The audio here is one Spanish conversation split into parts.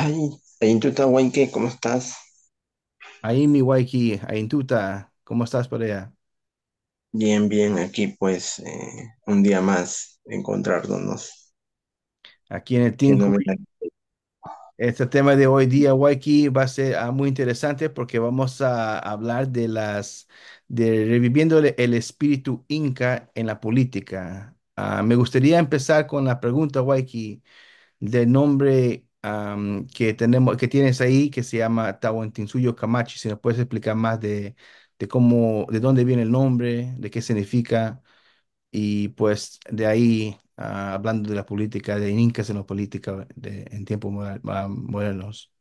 Ay, Aintuta Huayque, ¿cómo estás? Ahí mi Waiki, Aintuta, ¿cómo estás por allá? Bien, bien, aquí pues un día más encontrándonos. Aquí en el Que Team no me... Huey. Este tema de hoy día, Waiki, va a ser muy interesante porque vamos a hablar de reviviendo el espíritu inca en la política. Me gustaría empezar con la pregunta, Waiki, del nombre que tienes ahí, que se llama Tahuantinsuyo Camachi. Si nos puedes explicar más de cómo, de dónde viene el nombre, de qué significa. Y pues de ahí, hablando de la política, de incas en la política en tiempos modernos.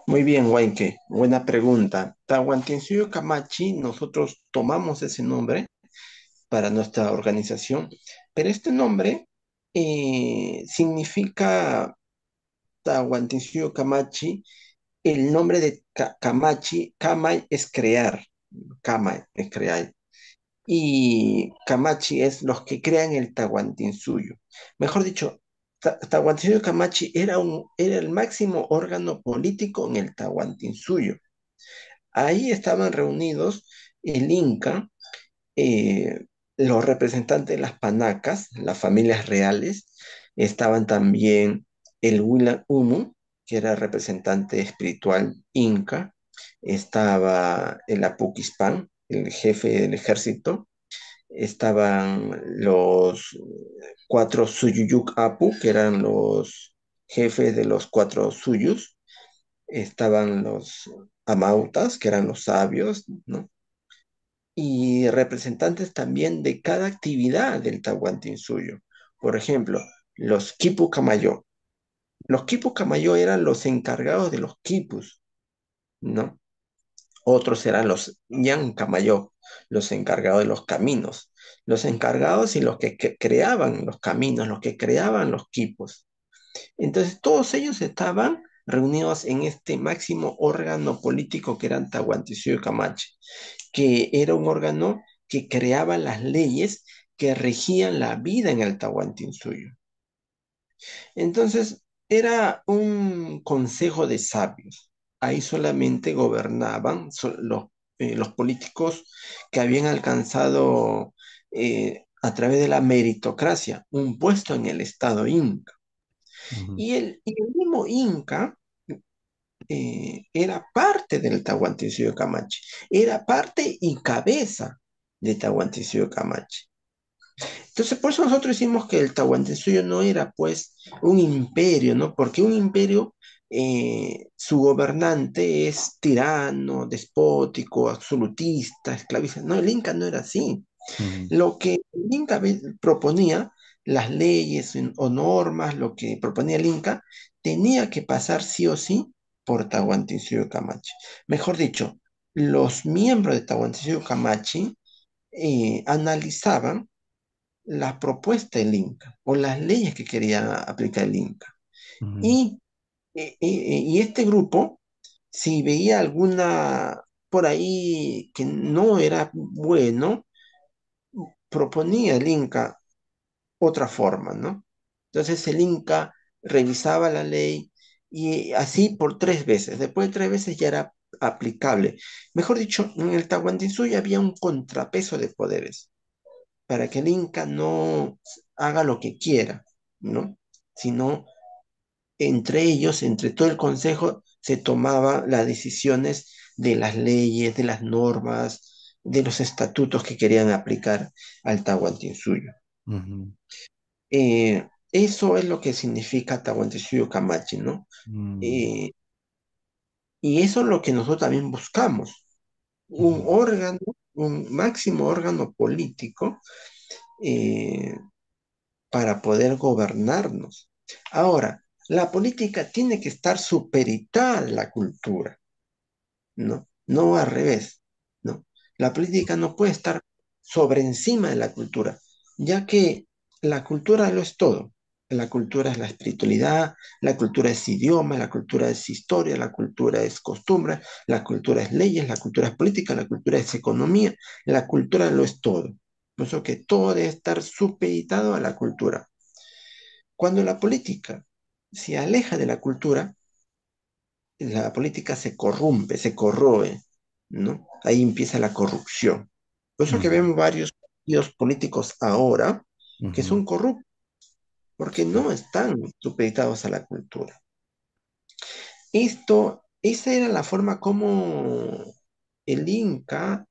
Muy bien, Huayque, buena pregunta. Tahuantinsuyo Camachi, nosotros tomamos ese nombre para nuestra organización, pero este nombre significa Tahuantinsuyo Camachi, el nombre de Camachi, Kamai es crear, Kamai es crear. Y Camachi es los que crean el Tahuantinsuyo. Mejor dicho, Tahuantinsuyo Camachi era el máximo órgano político en el Tahuantinsuyo. Ahí estaban reunidos el Inca, eh, los representantes de las panacas, las familias reales, estaban también el Huila Humu, que era representante espiritual inca, estaba el Apuquispán, el jefe del ejército, estaban los cuatro Suyuyuk Apu, que eran los jefes de los cuatro Suyus, estaban los Amautas, que eran los sabios, ¿no? Y representantes también de cada actividad del Tahuantinsuyo. Por ejemplo, los Quipu Camayo. Los Quipu Camayo eran los encargados de los quipus, ¿no? Otros eran los Ñancamayo, los encargados de los caminos, los encargados y los que creaban los caminos, los que creaban los quipos. Entonces, todos ellos estaban reunidos en este máximo órgano político que era Tahuantinsuyo Camacho, que era un órgano que creaba las leyes que regían la vida en el Tahuantinsuyo. Entonces, era un consejo de sabios. Ahí solamente gobernaban los políticos que habían alcanzado a través de la meritocracia un puesto en el Estado Inca. Ujú, Y el mismo Inca era parte del Tahuantinsuyo Camachi, era parte y cabeza de Tahuantinsuyo Camachi. Entonces, por eso nosotros decimos que el Tahuantinsuyo no era, pues, un imperio, ¿no? Porque un imperio, su gobernante es tirano, despótico, absolutista, esclavista. No, el Inca no era así. ujú, Lo que el Inca proponía, las leyes o normas, lo que proponía el Inca, tenía que pasar sí o sí por Tahuantinsuyo Camachi. Mejor dicho, los miembros de Tahuantinsuyo Camachi analizaban la propuesta del Inca o las leyes que quería aplicar el Inca. ujú, Y, y este grupo, si veía alguna por ahí que no era bueno, proponía el Inca otra forma, ¿no? Entonces el Inca revisaba la ley y así por 3 veces. Después de 3 veces ya era aplicable. Mejor dicho, en el Tahuantinsuyo había un contrapeso de poderes para que el Inca no haga lo que quiera, ¿no? Sino entre ellos, entre todo el consejo, se tomaban las decisiones de las leyes, de las normas, de los estatutos que querían aplicar al Tahuantinsuyo. ujú, Eso es lo que significa Tahuantinsuyo Camachi, ¿no? mm, Eh, y eso es lo que nosotros también buscamos, un ujú, órgano, un máximo órgano político eh, para poder gobernarnos. Ahora, la política tiene que estar supeditada a la cultura, ¿no? No al revés, ¿no? La política no puede estar sobre encima de la cultura, ya que la cultura lo es todo. La cultura es la espiritualidad, la cultura es idioma, la cultura es historia, la cultura es costumbre, la cultura es leyes, la cultura es política, la cultura es economía, la cultura lo es todo. Por eso que todo debe estar supeditado a la cultura. Cuando la política se aleja de la cultura, la política se corrompe, se corroe, ¿no? Ahí empieza la corrupción. Por eso que Ujú, vemos varios partidos políticos ahora que ujú, son corruptos, porque sí, no están supeditados a la cultura. Esa era la forma como el Inca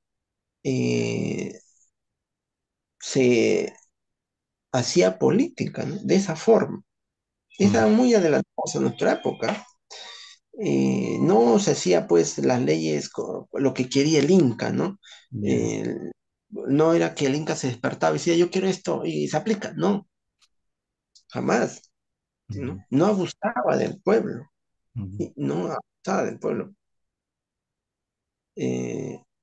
eh, se hacía política, ¿no? De esa forma. ujú, Estaban muy adelantados a nuestra época. No se hacía pues las leyes lo que quería el Inca, ¿no? ya, Eh, no era que el Inca se despertaba y decía yo quiero esto y se aplica, no, jamás, ujú, ¿no? No abusaba del pueblo, ujú. y no abusaba del pueblo.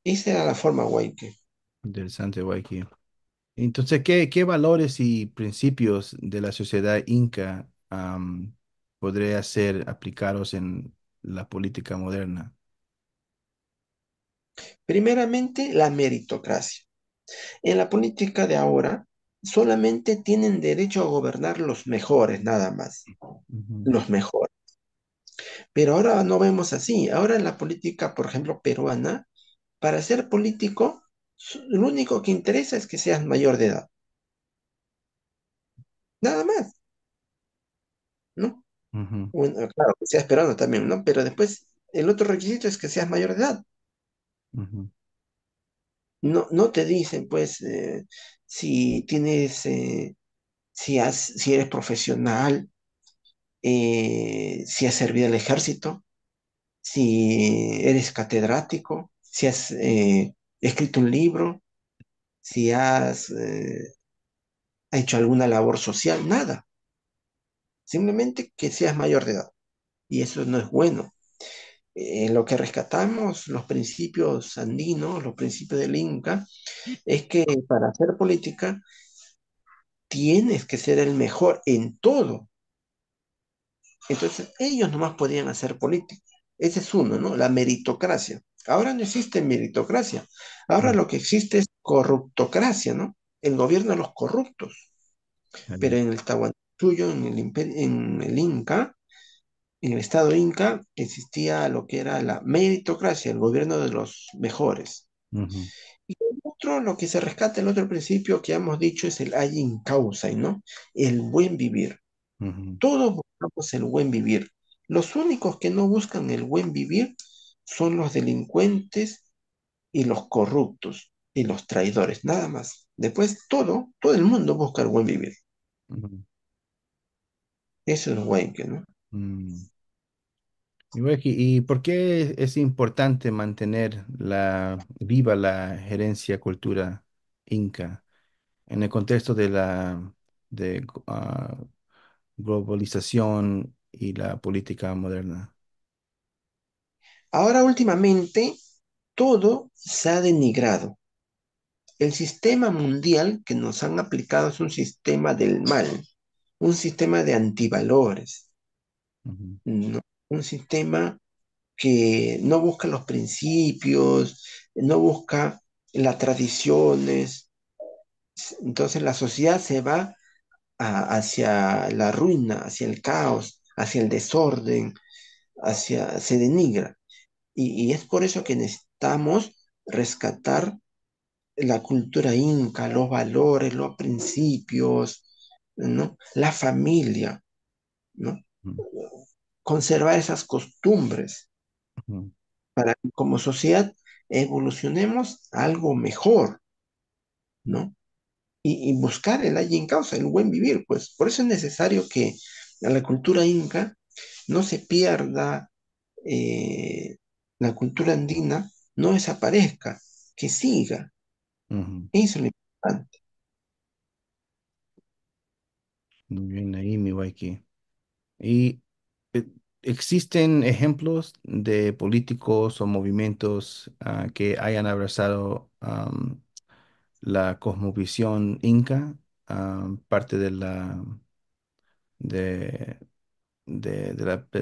Esa era la forma Huayque. Interesante, Waiki. Entonces, ¿qué valores y principios de la sociedad inca podría ser aplicados en la política moderna? Primeramente, la meritocracia. En la política de ahora, solamente tienen derecho a gobernar los mejores, nada más, Ujú, los mejores. Pero ahora no vemos así. Ahora en la política, por ejemplo, peruana, para ser político, lo único que interesa es que seas mayor de edad. Nada más, ¿no? ujú, Bueno, claro, que seas peruano también, ¿no? Pero después, el otro requisito es que seas mayor de edad. ujú, No, no te dicen, pues, si tienes, si eres profesional, si has servido al ejército, si eres catedrático, si has escrito un libro, si has hecho alguna labor social, nada. Simplemente que seas mayor de edad. Y eso no es bueno. Lo que rescatamos, los principios andinos, los principios del Inca, es que para hacer política tienes que ser el mejor en todo. Entonces, ellos nomás podían hacer política. Ese es uno, ¿no? La meritocracia. Ahora no existe meritocracia. Ahora ujú. lo que existe es corruptocracia, ¿no? El gobierno de los corruptos. Pero Ahí, en el Tahuantinsuyo, en el Inca, en el estado Inca, existía lo que era la meritocracia, el gobierno de los mejores. ujú, Y el otro, lo que se rescata, el otro principio que hemos dicho es el ayin causa, ¿no? El buen vivir. ujú, Todos buscamos el buen vivir. Los únicos que no buscan el buen vivir son los delincuentes y los corruptos y los traidores, nada más. Después todo el mundo busca el buen vivir. ujú, Eso es buen que, ¿no? mm. Y, Waiki, ¿y por qué es importante mantener viva la herencia cultura inca en el contexto de la globalización y la política moderna? Ahora últimamente todo se ha denigrado. El sistema mundial que nos han aplicado es un sistema del mal, un sistema de antivalores, Ujú, ¿no? Un sistema que no busca los principios, no busca las tradiciones. Entonces la sociedad se va hacia la ruina, hacia el caos, hacia el desorden, se denigra. Y es por eso que necesitamos rescatar la cultura inca, los valores, los principios, ¿no? La familia, ¿no? ujú, Conservar esas costumbres ujú, para que como sociedad evolucionemos a algo mejor, ¿no? Y buscar el en causa, el buen vivir, pues por eso es necesario que la cultura inca no se pierda, eh, la cultura andina no desaparezca, que siga. ujú. Eso es lo importante. Muy bien ahí, mi Waiki. ¿Y eh, existen ejemplos de políticos o movimientos que hayan abrazado la cosmovisión inca, parte de,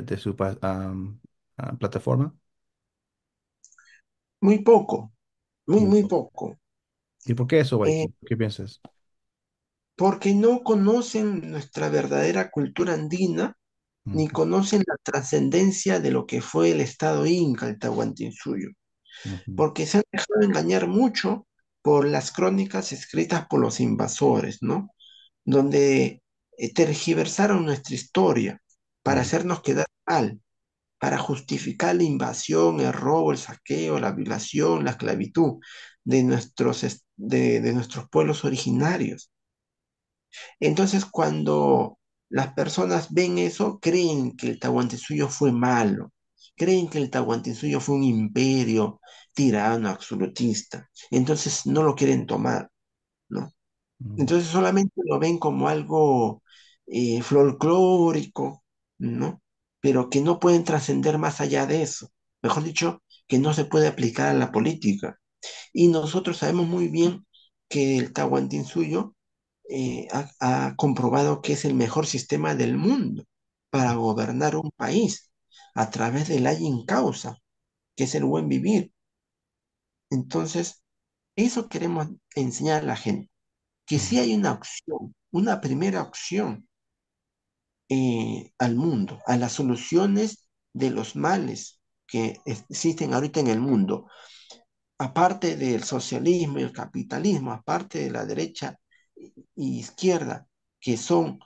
de su plataforma? Muy poco, muy, Muy muy poco. poco. ¿Y por qué eso, Eh, Waiki? ¿Qué piensas? Porque no conocen nuestra verdadera cultura andina ni conocen la trascendencia de lo que fue el Estado Inca, el Tahuantinsuyo, ujú, porque se han dejado engañar mucho por las crónicas escritas por los invasores, ¿no? Donde tergiversaron nuestra historia para ujú, hacernos quedar mal, para justificar la invasión, el robo, el saqueo, la violación, la esclavitud de nuestros pueblos originarios. Entonces, cuando las personas ven eso, creen que el Tahuantinsuyo fue malo, creen que el Tahuantinsuyo fue un imperio tirano, absolutista. Entonces, no lo quieren tomar, ¿no? ujú, Entonces, solamente lo ven como algo folclórico, ¿no? Pero que no pueden trascender más allá de eso. Mejor dicho, que no se puede aplicar a la política. Y nosotros sabemos muy bien que el Tahuantinsuyo ha comprobado que es el mejor sistema del mundo para gobernar un país a través del ley in causa, que es el buen vivir. Entonces, eso queremos enseñar a la gente, que ujú, si hay una opción, una primera opción al mundo, a las soluciones de los males que existen ahorita en el mundo, aparte del socialismo y el capitalismo, aparte de la derecha y izquierda, que son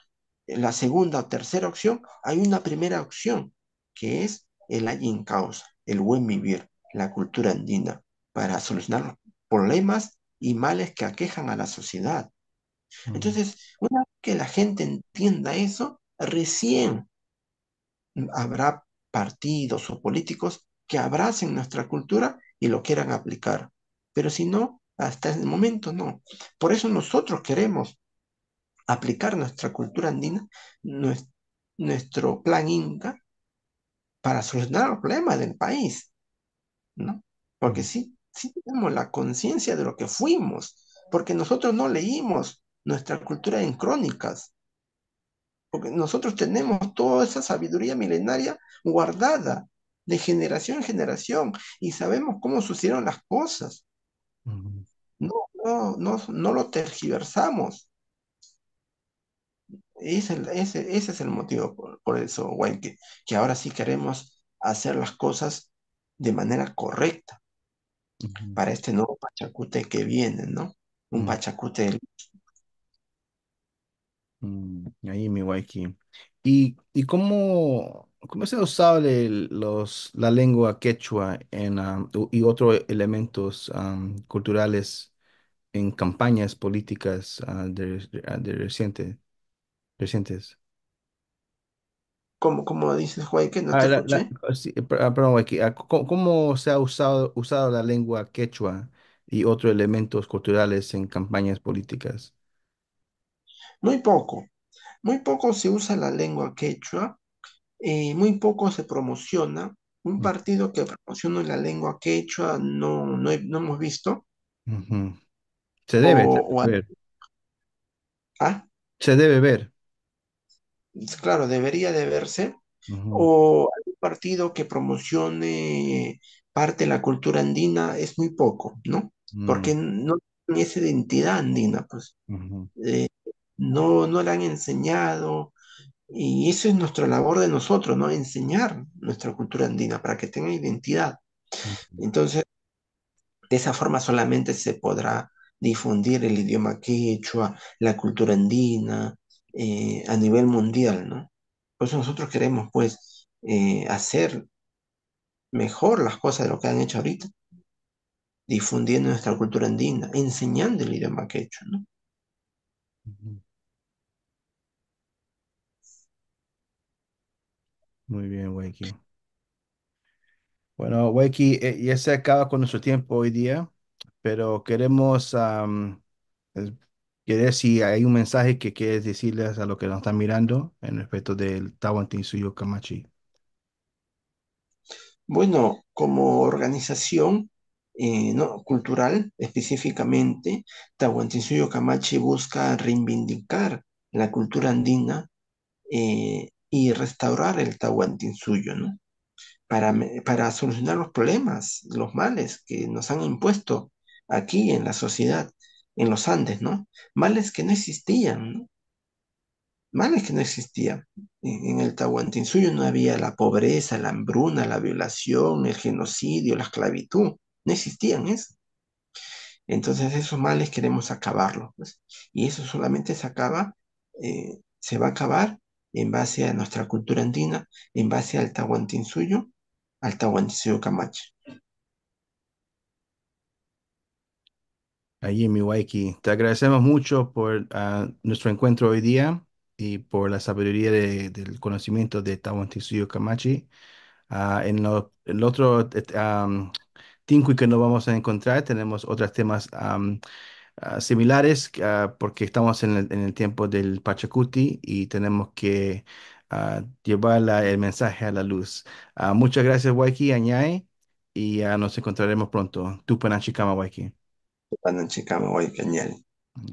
la segunda o tercera opción, hay una primera opción, que es el in causa, el buen vivir, la cultura andina, para solucionar los problemas y males que aquejan a la sociedad. ujú, Entonces, una vez que la gente entienda eso, recién habrá partidos o políticos que abracen nuestra cultura y lo quieran aplicar. Pero si no, hasta el momento no. Por eso nosotros queremos aplicar nuestra cultura andina, nues- nuestro plan Inca, para solucionar los problemas del país, ¿no? Porque ujú, sí tenemos la conciencia de lo que fuimos, porque nosotros no leímos nuestra cultura en crónicas, porque nosotros tenemos toda esa sabiduría milenaria guardada de generación en generación y sabemos cómo sucedieron las cosas. ujú, No lo tergiversamos. Ese es el motivo por eso, Wayne, que ahora sí queremos hacer las cosas de manera correcta ujú, para este nuevo Pachacute que viene, ¿no? Un ujú, Pachacute. ahí mi Waiki. ¿Y cómo se ha usado la lengua quechua y otros elementos culturales en campañas políticas recientes? Como dices, Wayne, que no te escuché. Sí, perdón, Waiki. ¿Cómo se ha usado la lengua quechua y otros elementos culturales en campañas políticas? Muy poco, muy poco se usa la lengua quechua, muy poco se promociona. Un Mm, partido que promociona la lengua quechua no hemos visto. ujú. Se debe O, ver. ah, Se debe ver. claro, debería de verse. Ujú, O algún partido que promocione parte de la cultura andina es muy poco, ¿no? mm, Porque no tiene esa identidad andina, pues. ujú, Eh, no la han enseñado. Y eso es nuestra labor de nosotros, ¿no? Enseñar nuestra cultura andina para que tenga identidad. ujú, Entonces, de esa forma solamente se podrá difundir el idioma quechua, la cultura andina, a nivel mundial, ¿no? Por eso nosotros queremos, pues, hacer mejor las cosas de lo que han hecho ahorita, difundiendo nuestra cultura andina, enseñando el idioma quechua, ¿no? ujú. Muy bien, Waiki. Bueno, Waiki, ya se acaba con nuestro tiempo hoy día, pero queremos es- querer si hay un mensaje que quieres decirles a los que nos están mirando en respecto del Tahuantinsuyo Camachi. Bueno, como organización no, cultural específicamente, Tahuantinsuyo Camachi busca reivindicar la cultura andina y restaurar el Tahuantinsuyo, ¿no? Para solucionar los problemas, los males que nos han impuesto aquí en la sociedad, en los Andes, ¿no? Males que no existían, ¿no? Males que no existían. En el Tahuantinsuyo no había la pobreza, la hambruna, la violación, el genocidio, la esclavitud. No existían eso. Entonces esos males queremos acabarlos, pues. Y eso solamente se acaba, se va a acabar en base a nuestra cultura andina, en base al Tahuantinsuyo Camacho. Allí, mi Waiki. Te agradecemos mucho por nuestro encuentro hoy día y por la sabiduría del conocimiento de Tahuantinsuyo Camachi. En el otro Tincuy que nos vamos a encontrar, tenemos otros temas similares porque estamos en el tiempo del Pachacuti y tenemos que llevar el mensaje a la luz. Muchas gracias, Waiki, Añay, y nos encontraremos pronto. Tupanachikama, Waiki. Pananchikama, Guaycañal.